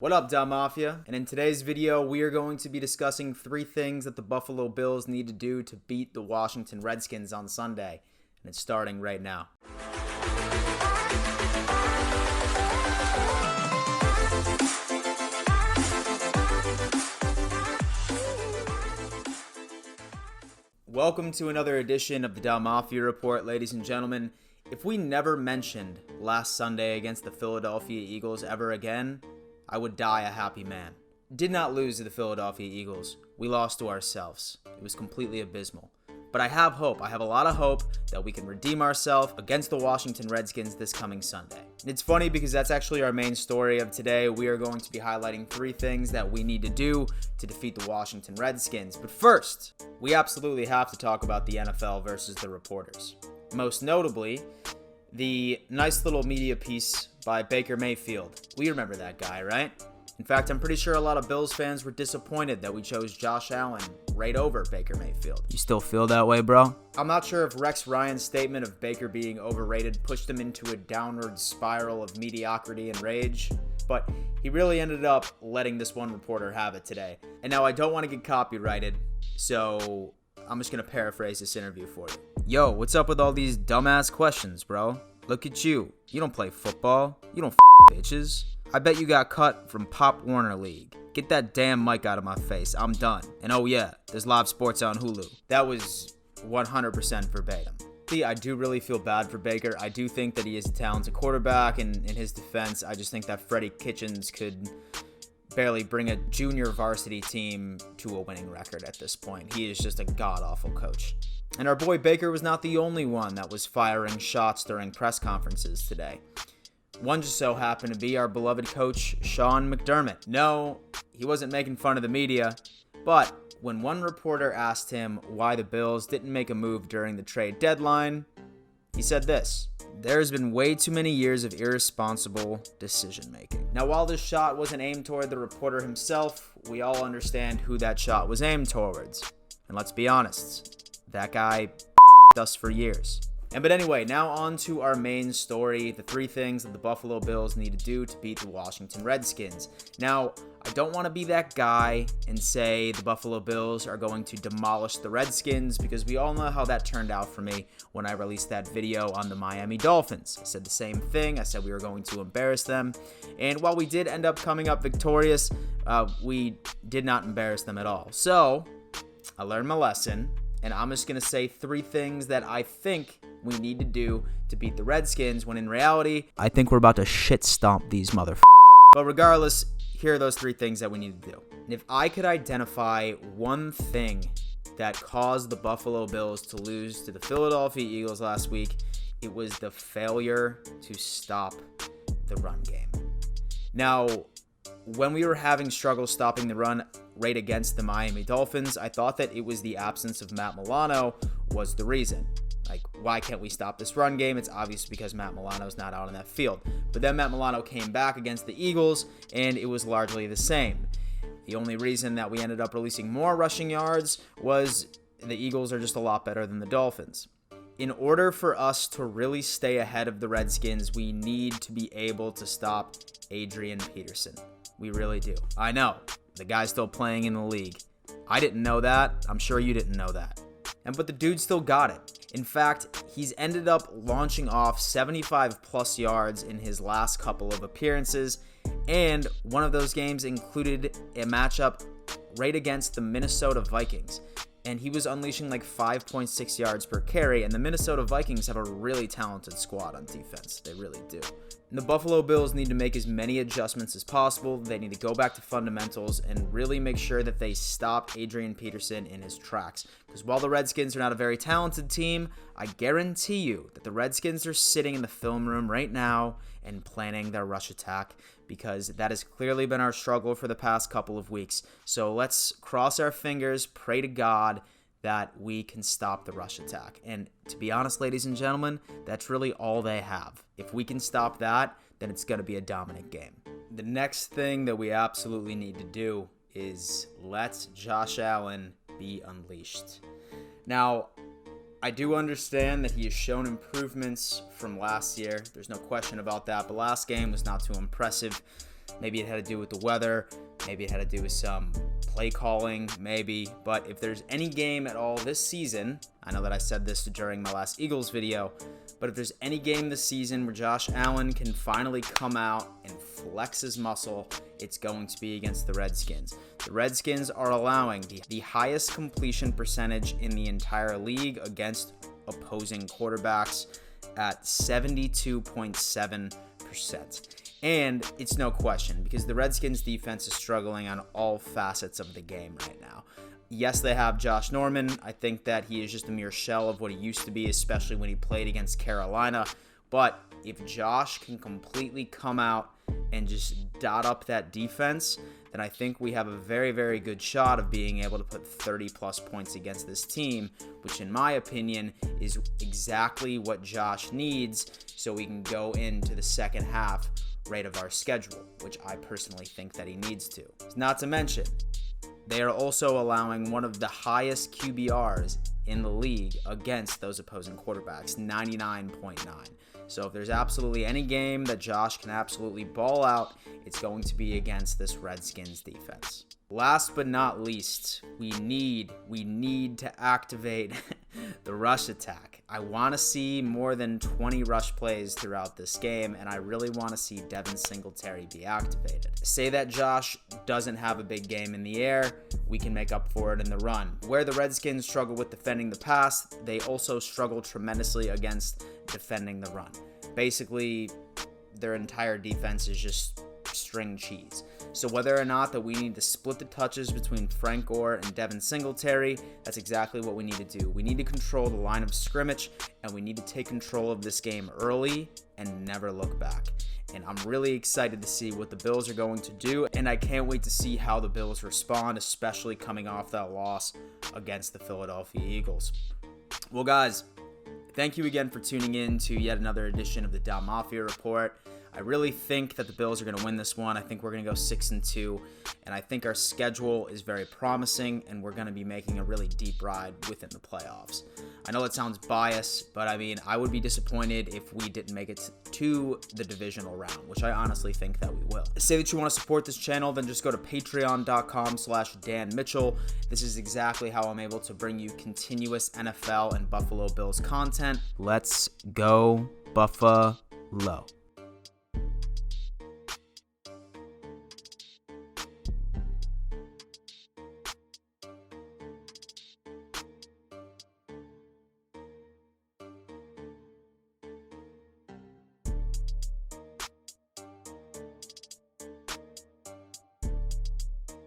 What up, Dumb Mafia? And in today's video, we are going to be discussing 3 things that the Buffalo Bills need to do to beat the Washington Redskins on Sunday. And it's starting right now. Welcome to another edition of the Dumb Mafia Report, ladies and gentlemen. If we never mentioned last Sunday against the Philadelphia Eagles ever again, I would die a happy man. Did not lose to the Philadelphia Eagles. We lost to ourselves. It was completely abysmal. But I have hope. I have a lot of hope that we can redeem ourselves against the Washington Redskins this coming Sunday. And it's funny because that's actually our main story of today. We are going to be highlighting 3 things that we need to do to defeat the Washington Redskins. But first, we absolutely have to talk about the NFL versus the reporters. Most notably, the nice little media piece by Baker Mayfield. We remember that guy, right? In fact, I'm pretty sure a lot of Bills fans were disappointed that we chose Josh Allen right over Baker Mayfield. You still feel that way, bro? I'm not sure if Rex Ryan's statement of Baker being overrated pushed him into a downward spiral of mediocrity and rage, but he really ended up letting this one reporter have it today. And now I don't want to get copyrighted, so I'm just going to paraphrase this interview for you. Yo, what's up with all these dumbass questions, bro? Look at you. You don't play football. You don't bitches. I bet you got cut from Pop Warner League. Get that damn mic out of my face. I'm done. And oh yeah, there's live sports on Hulu. That was 100% verbatim. See, I do really feel bad for Baker. I do think that he is a talented quarterback, and in his defense, I just think that Freddie Kitchens could barely bring a junior varsity team to a winning record at this point. He is just a god-awful coach. And our boy Baker was not the only one that was firing shots during press conferences today. One just so happened to be our beloved coach, Shawn McDermott. No, he wasn't making fun of the media, but when one reporter asked him why the Bills didn't make a move during the trade deadline, he said this: "There's been way too many years of irresponsible decision-making." Now, while this shot wasn't aimed toward the reporter himself, we all understand who that shot was aimed towards. And let's be honest, that guy us for years. But anyway, now on to our main story, the 3 things that the Buffalo Bills need to do to beat the Washington Redskins. Now, I don't want to be that guy and say the Buffalo Bills are going to demolish the Redskins, because we all know how that turned out for me when I released that video on the Miami Dolphins. I said the same thing. I said we were going to embarrass them. And while we did end up coming up victorious, we did not embarrass them at all. So, I learned my lesson, and I'm just going to say 3 things that I think we need to do to beat the Redskins, when in reality, I think we're about to shit stomp these motherfuckers. But regardless, here are those 3 things that we need to do. And if I could identify one thing that caused the Buffalo Bills to lose to the Philadelphia Eagles last week, it was the failure to stop the run game. Now, when we were having struggles stopping the run right against the Miami Dolphins, I thought that it was the absence of Matt Milano was the reason. Like, why can't we stop this run game? It's obvious because Matt Milano's not out on that field. But then Matt Milano came back against the Eagles, and it was largely the same. The only reason that we ended up releasing more rushing yards was the Eagles are just a lot better than the Dolphins. In order for us to really stay ahead of the Redskins, we need to be able to stop Adrian Peterson. We really do. I know, the guy's still playing in the league. I didn't know that. I'm sure you didn't know that. But the dude still got it. In fact, he's ended up launching off 75 plus yards in his last couple of appearances, and one of those games included a matchup right against the Minnesota Vikings, and he was unleashing like 5.6 yards per carry, and the Minnesota Vikings have a really talented squad on defense. They really do. And the Buffalo Bills need to make as many adjustments as possible. They need to go back to fundamentals and really make sure that they stop Adrian Peterson in his tracks. Because while the Redskins are not a very talented team, I guarantee you that the Redskins are sitting in the film room right now and planning their rush attack, because that has clearly been our struggle for the past couple of weeks. So let's cross our fingers, pray to God that we can stop the rush attack. And to be honest, ladies and gentlemen, that's really all they have. If we can stop that, then it's going to be a dominant game. The next thing that we absolutely need to do is let Josh Allen be unleashed. Now, I do understand that he has shown improvements from last year. There's no question about that. But last game was not too impressive. Maybe it had to do with the weather. Maybe it had to do with some play calling, maybe. But if there's any game at all this season, I know that I said this during my last Eagles video, but if there's any game this season where Josh Allen can finally come out and flex his muscle, it's going to be against the Redskins. The Redskins are allowing the highest completion percentage in the entire league against opposing quarterbacks at 72.7%. And it's no question, because the Redskins defense is struggling on all facets of the game right now. Yes, they have Josh Norman. I think that he is just a mere shell of what he used to be, especially when he played against Carolina. But if Josh can completely come out and just dot up that defense, then I think we have a very, very good shot of being able to put 30-plus points against this team, which in my opinion is exactly what Josh needs so we can go into the second half rate of our schedule, which I personally think that he needs to. Not to mention, they are also allowing one of the highest QBRs in the league against those opposing quarterbacks, 99.9. So if there's absolutely any game that Josh can absolutely ball out, it's going to be against this Redskins defense. Last but not least, we need to activate the rush attack. I want to see more than 20 rush plays throughout this game, and I really want to see Devin Singletary be activated. Say that Josh doesn't have a big game in the air, we can make up for it in the run. Where the Redskins struggle with defending the pass, they also struggle tremendously against defending the run. Basically, their entire defense is just string cheese. So whether or not that we need to split the touches between Frank Gore and Devin Singletary, that's exactly what we need to do. We need to control the line of scrimmage, and we need to take control of this game early and never look back. And I'm really excited to see what the Bills are going to do, and I can't wait to see how the Bills respond, especially coming off that loss against the Philadelphia Eagles. Well, guys, thank you again for tuning in to yet another edition of the Dow Mafia Report. I really think that the Bills are going to win this one. I think we're going to go 6-2, and I think our schedule is very promising, and we're going to be making a really deep ride within the playoffs. I know that sounds biased, but I mean, I would be disappointed if we didn't make it to the divisional round, which I honestly think that we will. Say that you want to support this channel, then just go to patreon.com/Dan Mitchell. This is exactly how I'm able to bring you continuous NFL and Buffalo Bills content. Let's go Buffalo.